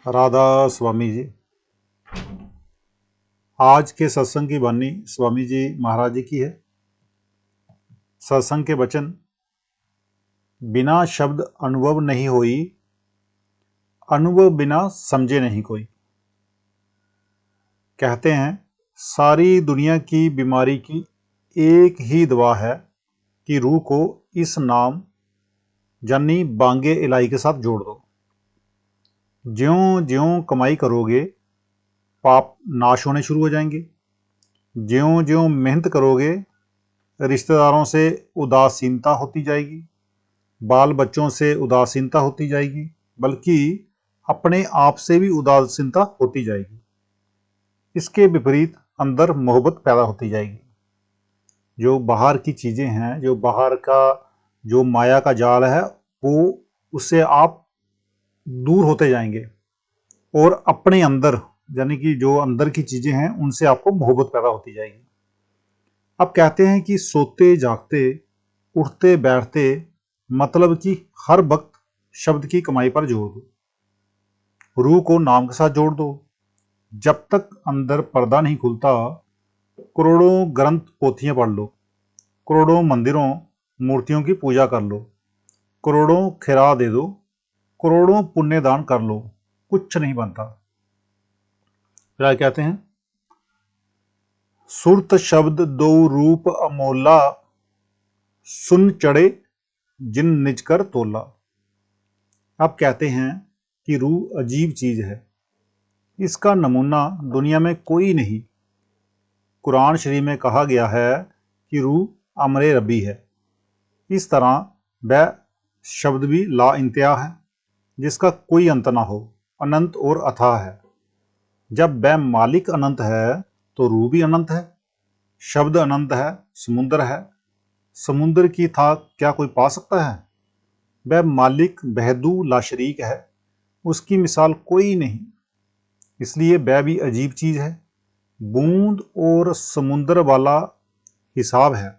राधा स्वामी जी। आज के सत्संग की वाणी स्वामी जी महाराज जी की है। सत्संग के वचन, बिना शब्द अनुभव नहीं होई, अनुभव बिना समझे नहीं कोई। कहते हैं सारी दुनिया की बीमारी की एक ही दवा है कि रूह को इस नाम यानी बांगे इलाही के साथ जोड़ दो। ज्यों ज्यों कमाई करोगे पाप नाश होने शुरू हो जाएंगे। ज्यों ज्यों मेहनत करोगे रिश्तेदारों से उदासीनता होती जाएगी, बाल बच्चों से उदासीनता होती जाएगी, बल्कि अपने आप से भी उदासीनता होती जाएगी। इसके विपरीत अंदर मोहब्बत पैदा होती जाएगी। जो बाहर की चीज़ें हैं, जो बाहर का जो माया का जाल है, वो उससे आप दूर होते जाएंगे और अपने अंदर यानी कि जो अंदर की चीज़ें हैं उनसे आपको मोहब्बत पैदा होती जाएगी। अब कहते हैं कि सोते जागते, उठते बैठते, मतलब कि हर वक्त शब्द की कमाई पर जोर दो। रूह को नाम के साथ जोड़ दो। जब तक अंदर पर्दा नहीं खुलता, करोड़ों ग्रंथ पोथियां पढ़ लो, करोड़ों मंदिरों मूर्तियों की पूजा कर लो, करोड़ों खिरा दे दो, करोड़ों पुण्य दान कर लो, कुछ नहीं बनता। क्या कहते हैं, सुरत शब्द दो रूप अमोला, सुन चढ़े जिन निज कर तोला। अब कहते हैं कि रूह अजीब चीज है, इसका नमूना दुनिया में कोई नहीं। कुरान शरीफ में कहा गया है कि रूह अमरे रबी है। इस तरह वह शब्द भी ला इंतहा है, जिसका कोई अंत ना हो, अनंत और अथाह है। जब वह मालिक अनंत है तो रूह भी अनंत है। शब्द अनंत है, समुद्र है, समुद्र की था क्या कोई पा सकता है। वह मालिक बहदू लाशरीक है, उसकी मिसाल कोई नहीं, इसलिए वह भी अजीब चीज है। बूंद और समुद्र वाला हिसाब है,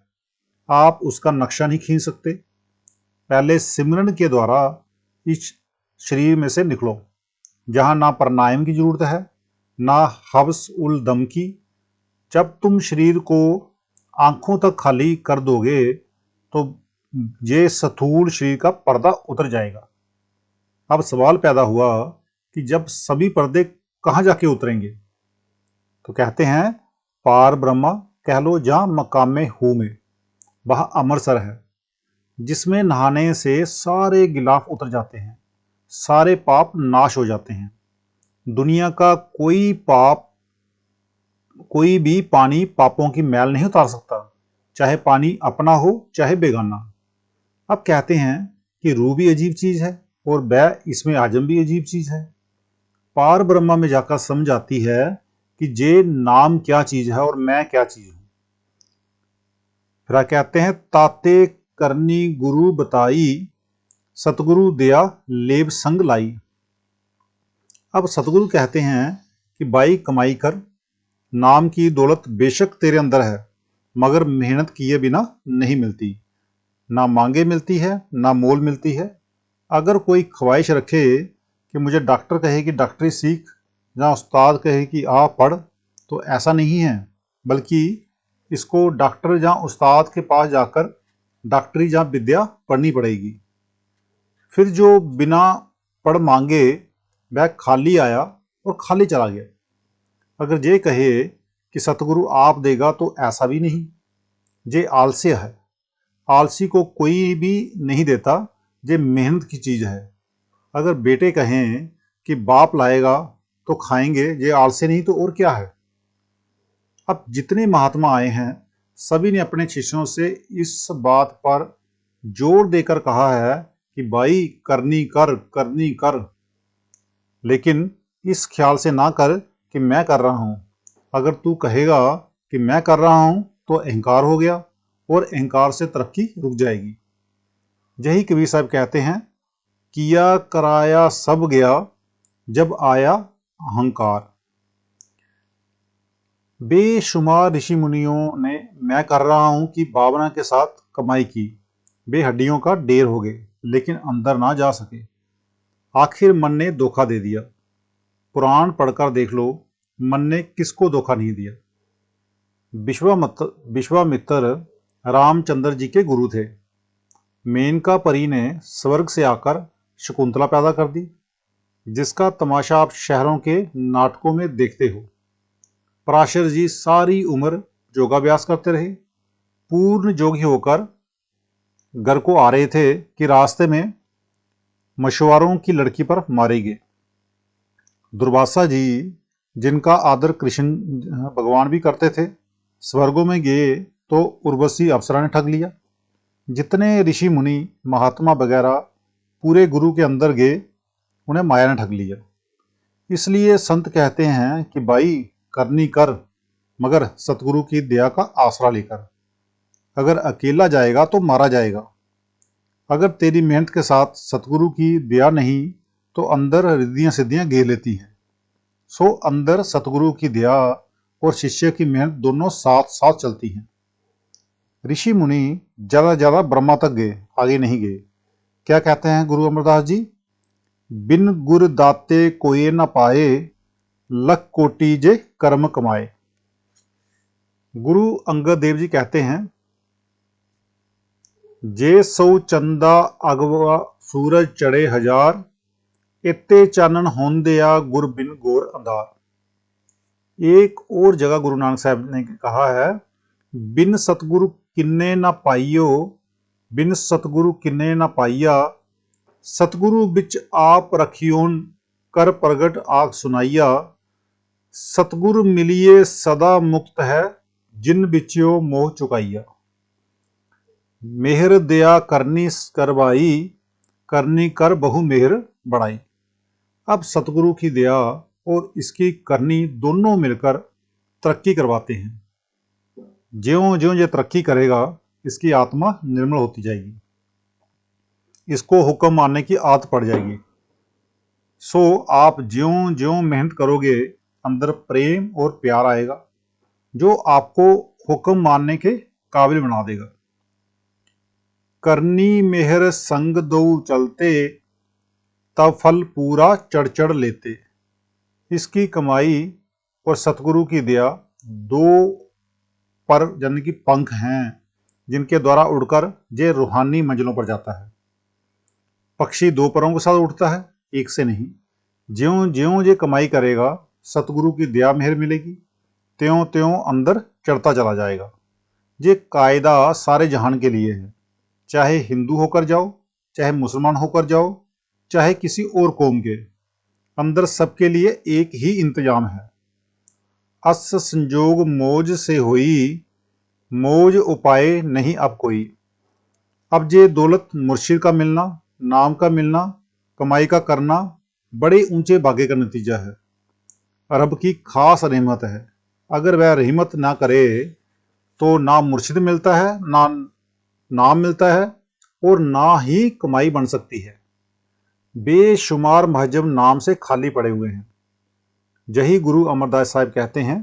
आप उसका नक्शा नहीं खींच सकते। पहले सिमरन के द्वारा इस शरीर में से निकलो, जहां ना प्राणायाम की जरूरत है, ना हब्स उल दम की। जब तुम शरीर को आंखों तक खाली कर दोगे तो ये स्थूल शरीर का पर्दा उतर जाएगा। अब सवाल पैदा हुआ कि जब सभी पर्दे कहां जाके उतरेंगे, तो कहते हैं पार ब्रह्मा कह लो जहां मकामे हूं में, वह अमरसर है, जिसमें नहाने से सारे गिलाफ उतर जाते हैं, सारे पाप नाश हो जाते हैं। दुनिया का कोई भी पानी पापों की मैल नहीं उतार सकता, चाहे पानी अपना हो चाहे बेगाना। अब कहते हैं कि रूह भी अजीब चीज है और वह इसमें आजम भी अजीब चीज है। पार ब्रह्मा में जाकर समझ आती है कि जे नाम क्या चीज है और मैं क्या चीज हूं। फिर कहते हैं ताते करनी गुरु बताई, सतगुरु दया लेब संग लाई। अब सतगुरु कहते हैं कि भाई कमाई कर, नाम की दौलत बेशक तेरे अंदर है, मगर मेहनत किए बिना नहीं मिलती। ना मांगे मिलती है, ना मोल मिलती है। अगर कोई ख्वाहिश रखे कि मुझे डॉक्टर कहे कि डॉक्टरी सीख, या उस्ताद कहे कि आ पढ़, तो ऐसा नहीं है, बल्कि इसको डॉक्टर या उस्ताद के पास जाकर डॉक्टरी या विद्या पढ़नी पड़ेगी। फिर जो बिना पढ़ मांगे वह खाली आया और खाली चला गया। अगर ये कहे कि सतगुरु आप देगा, तो ऐसा भी नहीं, ये आलस्य है। आलसी को कोई भी नहीं देता, ये मेहनत की चीज है। अगर बेटे कहें कि बाप लाएगा तो खाएंगे, ये आलस्य नहीं तो और क्या है। अब जितने महात्मा आए हैं, सभी ने अपने शिष्यों से इस बात पर जोर देकर कहा है कि भाई करनी कर, लेकिन इस ख्याल से ना कर कि मैं कर रहा हूं। अगर तू कहेगा कि मैं कर रहा हूं तो अहंकार हो गया, और अहंकार से तरक्की रुक जाएगी। यही कबीर साहब कहते हैं, किया कराया सब गया, जब आया अहंकार। बेशुमार ऋषि मुनियों ने मैं कर रहा हूं की भावना के साथ कमाई की, वे हड्डियों का ढेर हो गए, लेकिन अंदर ना जा सके। आखिर मन ने धोखा दे दिया। पुराण पढ़कर देख लो, मन ने किसको धोखा नहीं दिया। विश्वामित्र रामचंद्र जी के गुरु थे। मेनका परी ने स्वर्ग से आकर शकुंतला पैदा कर दी, जिसका तमाशा आप शहरों के नाटकों में देखते हो। पराशर जी सारी उम्र योगाभ्यास करते रहे। पूर्ण जोगी होकर घर को आ रहे थे कि रास्ते में मछुआरों की लड़की पर मारे गए। दुर्वासा जी, जिनका आदर कृष्ण भगवान भी करते थे, स्वर्गों में गए तो उर्वशी अप्सरा ने ठग लिया। जितने ऋषि मुनि महात्मा वगैरह पूरे गुरु के अंदर गए, उन्हें माया ने ठग लिया। इसलिए संत कहते हैं कि भाई करनी कर, मगर सतगुरु की दया का आसरा लेकर। अगर अकेला जाएगा तो मारा जाएगा। अगर तेरी मेहनत के साथ सतगुरु की दया नहीं तो अंदर रिद्धियां सिद्धियां घेर लेती हैं। सो अंदर सतगुरु की दया और शिष्य की मेहनत दोनों साथ साथ चलती हैं। ऋषि मुनि ज्यादा ब्रह्मा तक गए, आगे नहीं गए। क्या कहते हैं गुरु अमरदास जी? बिन गुर दाते कोई न पाए, लख कोटि जे कर्म कमाए। गुरु अंगद देव जी कहते हैं, जे सौ चंदा अगवा सूरज चढ़े हजार, इत्ते चानन होंदिया गुर बिन गोर अंधार। एक और जगह गुरु नानक साहब ने कहा है, बिन सतगुरु किन्ने ना पाइयो, बिन सतगुरु किन्ने ना पाइया, सतगुरु बिच आप रखियोन, कर प्रगट आग सुनाइया। सतगुरु मिलिए सदा मुक्त है, जिन बिच्यो मोह चुकाइया। मेहर दया करनी करवाई, करनी कर बहु मेहर बढ़ाई। अब सतगुरु की दया और इसकी करनी दोनों मिलकर तरक्की करवाते हैं। ज्यों ज्यों ये तरक्की करेगा, इसकी आत्मा निर्मल होती जाएगी, इसको हुक्म मानने की आदत पड़ जाएगी। सो आप ज्यों ज्यों मेहनत करोगे, अंदर प्रेम और प्यार आएगा, जो आपको हुक्म मानने के काबिल बना देगा। करनी मेहर संग दो चलते, तब फल पूरा चढ़ चढ़ लेते। इसकी कमाई और सतगुरु की दया दो पर यानी कि पंख हैं, जिनके द्वारा उड़कर ये रूहानी मंजिलों पर जाता है। पक्षी दो परों के साथ उड़ता है, एक से नहीं। ज्यों ज्यों ये कमाई करेगा, सतगुरु की दया मेहर मिलेगी, त्यों त्यों अंदर चढ़ता चला जाएगा। ये कायदा सारे जहान के लिए है। चाहे हिंदू होकर जाओ, चाहे मुसलमान होकर जाओ, चाहे किसी और कौम के, अंदर सबके लिए एक ही इंतजाम है। अस संजोग मौज से हुई, मौज उपाय नहीं अब कोई। अब ये दौलत मुर्शिद का मिलना, नाम का मिलना, कमाई का करना बड़े ऊंचे भाग्य का नतीजा है। रब की खास रहमत है। अगर वह रहमत ना करे तो ना मुर्शिद मिलता है, ना नाम मिलता है, और ना ही कमाई बन सकती है। बेशुमार महजब नाम से खाली पड़े हुए हैं। यही गुरु अमरदास साहब कहते हैं,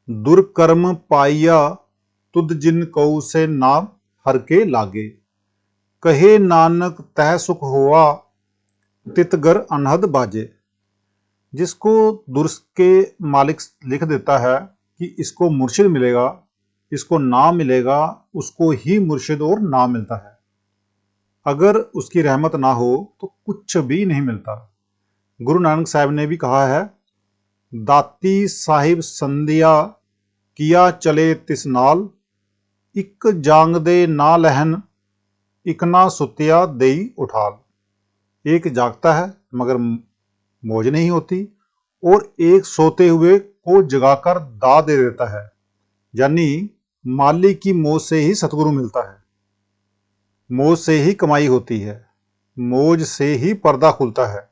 दुर्कर्म पाइया तुद जिन कऊ से नाम हर के लागे, कहे नानक तह सुख हुआ, तितगर अनहद बाजे। जिसको दुर्स के मालिक लिख देता है कि इसको मुर्शिद मिलेगा, इसको नाम मिलेगा, उसको ही मुर्शिद और नाम मिलता है। अगर उसकी रहमत ना हो तो कुछ भी नहीं मिलता। गुरु नानक साहब ने भी कहा है, दाती साहिब संधिया किया चले तिस नाल, इक जांग दे ना लहन, इकना सुतिया देई उठाल। एक जागता है मगर मौज नहीं होती, और एक सोते हुए को जगाकर दा दे देता है। यानी मालिक की मौज से ही सतगुरु मिलता है, मौज से ही कमाई होती है, मौज से ही पर्दा खुलता है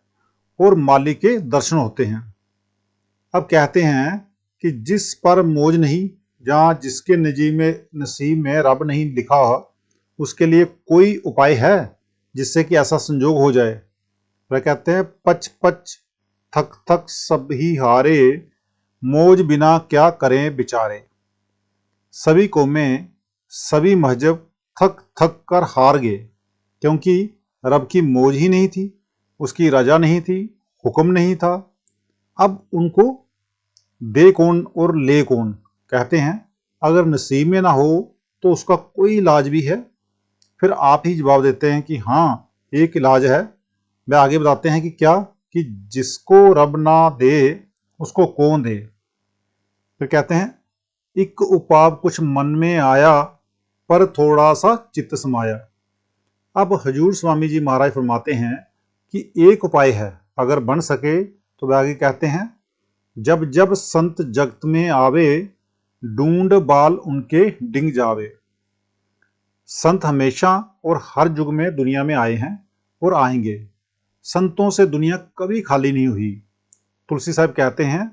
और मालिक के दर्शन होते हैं। अब कहते हैं कि जिस पर मौज नहीं, जहाँ जिसके नसीब में रब नहीं लिखा, उसके लिए कोई उपाय है जिससे कि ऐसा संजोग हो जाए? वह कहते हैं, पच पच थक थक सब ही हारे, मौज बिना क्या करें बेचारे। सभी कौमें, सभी महजब थक थक कर हार गए, क्योंकि रब की मौज ही नहीं थी, उसकी रजा नहीं थी, हुक्म नहीं था। अब उनको दे कौन और ले कौन? कहते हैं अगर नसीब में ना हो तो उसका कोई इलाज भी है? फिर आप ही जवाब देते हैं कि हाँ, एक इलाज है। वे आगे बताते हैं कि क्या? कि जिसको रब ना दे उसको कौन दे। फिर कहते हैं इक उपाव कुछ मन में आया, पर थोड़ा सा चित्त समाया। अब हजूर स्वामी जी महाराज फरमाते हैं कि एक उपाय है, अगर बन सके तो वे आगे कहते हैं जब जब संत जगत में आवे, ढूंढ बाल उनके डिंग जावे। संत हमेशा और हर युग में दुनिया में आए हैं और आएंगे। संतों से दुनिया कभी खाली नहीं हुई। तुलसी साहब कहते हैं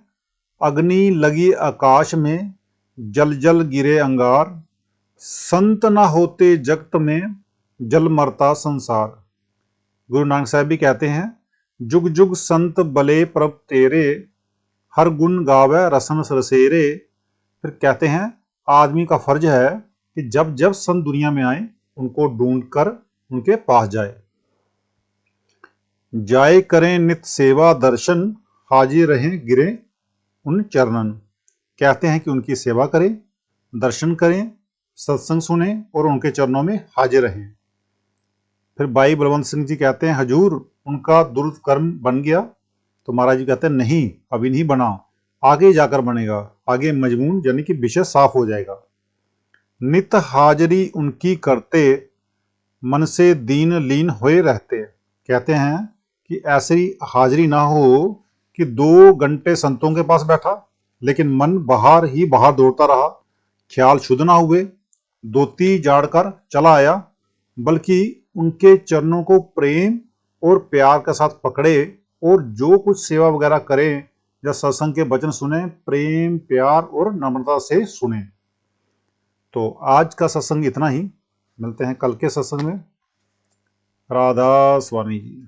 अग्नि लगी आकाश में, जल जल गिरे अंगार, संत ना होते जगत में, जल मरता संसार। गुरु नानक साहब भी कहते हैं जुग जुग संत बले प्रभ तेरे, हर गुण गावे रसन सरसेरे। फिर कहते हैं आदमी का फर्ज है कि जब जब संत दुनिया में आए उनको ढूंढ कर उनके पास जाए। जाए करें नित सेवा दर्शन, हाजिर रहें गिरे उन चरणन। कहते हैं कि उनकी सेवा करें, दर्शन करें, सत्संग सुने और उनके चरणों में हाजिर रहें। फिर भाई बलवंत सिंह जी कहते हैं हजूर उनका दुर्कर्म बन गया? तो महाराज जी कहते हैं नहीं, अभी नहीं बना, आगे जाकर बनेगा। आगे मजमून यानी कि विषय साफ हो जाएगा। नित हाजरी उनकी करते, मन से दीन लीन होए रहते। कहते हैं कि ऐसी हाजिरी ना हो कि 2 घंटे संतों के पास बैठा लेकिन मन बाहर ही बाहर दौड़ता रहा, ख्याल शुद्ध ना हुए, धोती झाड़कर चला आया, बल्कि उनके चरणों को प्रेम और प्यार के साथ पकड़े और जो कुछ सेवा वगैरह करें या सत्संग के वचन सुने, प्रेम प्यार और नम्रता से सुने। तो आज का सत्संग इतना ही। मिलते हैं कल के सत्संग में। राधा स्वामी जी।